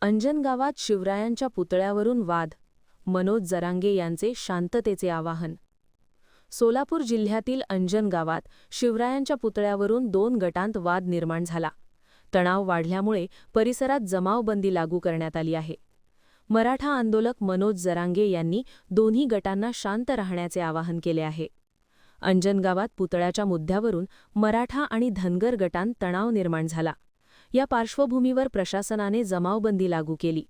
अंजन गावात शिवरायांच्या पुतळ्यावरून वाद. मनोज जरांगे यांचे शांततेचे आवाहन. सोलापूर जिल्ह्यातील अंजन गावात शिवरायांच्या पुतळ्यावरून 2 गटांत वाद निर्माण झाला. तणाव वाढल्यामुळे परिसरात जमावबंदी लागू करण्यात आली आहे. मराठा आंदोलक मनोज जरांगे यांनी दोन्ही गटांना शांत राहण्याचे आवाहन केले आहे. अंजन गावात पुतळ्याच्या मुद्द्यावरून मराठा आणि धनगर गटांत तणाव निर्माण झाला. या पार्श्वभूमीवर प्रशासनाने जमावबंदी लागू केली.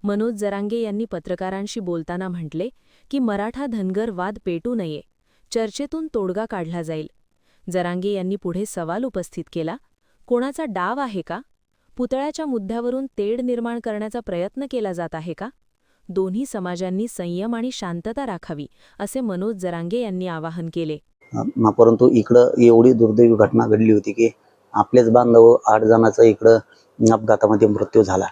मनोज जरांगे यांनी पत्रकारांशी बोलताना म्हटले की मराठा धनगर वाद पेटू नये, चर्चेतून तोडगा काढला जाईल. जरांगे यांनी पुढे सवाल उपस्थित केला, कोणाचा डाव आहे का? पुतळ्याच्या मुद्द्यावरून तेढ निर्माण करण्याचा प्रयत्न केला जात आहे का? दोन्ही समाजांनी संयम आणि शांतता राखावी, असे मनोज जरांगे यांनी आवाहन केले. परंतु इकडं एवढी दुर्दैवी घटना घडली होती की आपलेच बांधव 8 जणांचा इकडं अपघातामध्ये मृत्यू झाला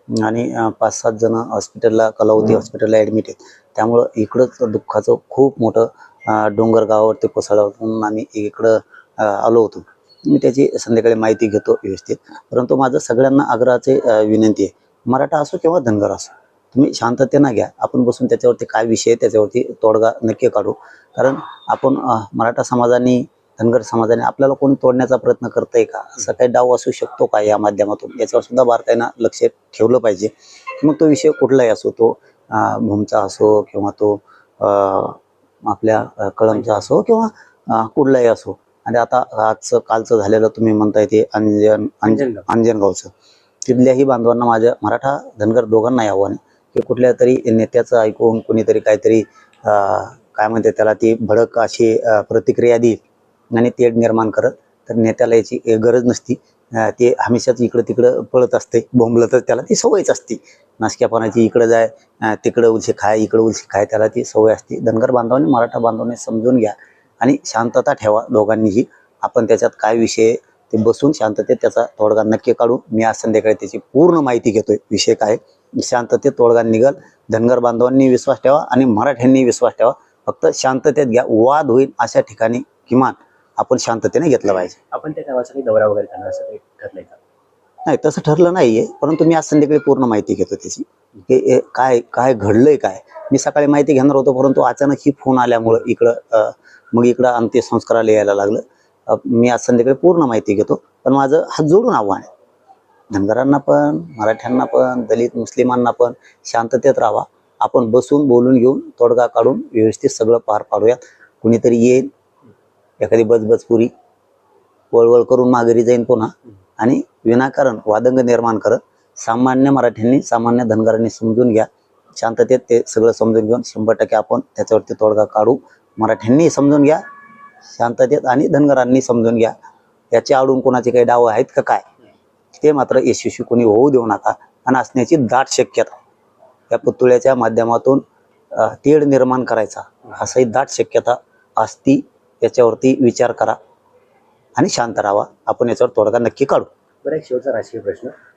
आणि 5-7 जण हॉस्पिटलला कलावती हॉस्पिटलला ॲडमिट आहेत. त्यामुळं इकडंच दुःखाचं खूप मोठं डोंगर गावावरती कोसळून आम्ही इकडं आलो होतो. मी त्याची संध्याकाळी माहिती घेतो व्यवस्थित. परंतु माझं सगळ्यांना आग्रहाचे विनंती आहे, मराठा असो किंवा धनगर असो, तुम्ही शांततेनं घ्या. आपण बसून त्याच्यावरती काय विषय त्याच्यावरती तोडगा नक्की काढू. कारण आपण मराठा समाजाने धनगर समाजाने आपल्याला कोणी तोडण्याचा प्रयत्न करतंय का, असा काही डाव असू शकतो का या माध्यमातून, याच्यावर सुद्धा भारतानं लक्ष ठेवलं पाहिजे. मग तो विषय कुठलाही असो, तो भूमचा असो किंवा तो आपल्या कळमचा असो किंवा कुठलाही असो. आणि आता आजचं कालचं झालेलं तुम्ही म्हणताय ते अंजनगावचं, तिथल्याही बांधवांना माझ्या मराठा धनगर दोघांनाही आव्हान आहे की कुठल्या तरी नेत्याचं ऐकून कोणीतरी काहीतरी काय म्हणते त्याला ती भडक अशी प्रतिक्रिया देईल आणि तेढ निर्माण करत, तर नेत्याला याची गरज नसती. ते हमेशाच इकडं तिकडं पळत असते, बोंबलतच, त्याला ती सवयच असते नासक्यापणाची. इकडं जाय तिकडं उलशी खाय, इकडं उलशी खाय, त्याला ती सवय असते. धनगर बांधवांनी मराठा बांधवांनी समजून घ्या आणि शांतता ठेवा दोघांनीही. आपण त्याच्यात काय विषय ते बसून शांततेत त्याचा तोडगा नक्की काढू. मी आज संध्याकाळी त्याची पूर्ण माहिती घेतोय, विषय काय, शांततेत तोडगा निघल. धनगर बांधवांनी विश्वास ठेवा आणि मराठ्यांनी विश्वास ठेवा. फक्त शांततेत घ्या. वाद होईल अशा ठिकाणी किमान आपण शांततेने घेतलं पाहिजे. आपण त्या गावासाठी दौरा वगैरे करणार असं काही ठरलंय का? नाही, तसं ठरलं नाहीये. परंतु मी आज संध्याकाळी पूर्ण माहिती घेतो त्याची की काय काय घडलंय काय. मी सकाळी माहिती घेणार होतो, परंतु अचानक ही फोन आल्यामुळं मग इकडं अंत्यसंस्काराला यायला लागलं. मी आज संध्याकाळी पूर्ण माहिती घेतो. पण माझं हात जोडून आव्हान आहे धनगरांना पण, मराठ्यांना पण, दलित मुस्लिमांना पण, शांततेत राहावा. आपण बसून बोलून घेऊन तोडगा काढून व्यवस्थित सगळं पार पाडूयात. कुणीतरी येईल, एखादी बजबजपुरी वळवळ करून माघारी जाईन पुन्हा आणि विनाकारण वादंग निर्माण करत. सामान्य मराठ्यांनी, सामान्य धनगरांनी समजून घ्या. शांततेत ते सगळं समजून घेऊन 100% आपण त्याच्यावरती तोडगा काढू. मराठ्यांनी समजून घ्या शांततेत आणि धनगरांनी समजून घ्या. याच्या आडून कोणाचे काही डाव आहेत का काय, ते मात्र यशस्वी कोणी होऊ देऊ नका. आणि असण्याची दाट शक्यता या पुतळ्याच्या माध्यमातून तेढ निर्माण करायचा असाही दाट शक्यता असती. याच्यावरती विचार करा आणि शांत राहावा. आपण याच्यावर तोडगा नक्की काढू. बरं, एक शेवटचा राजकीय प्रश्न.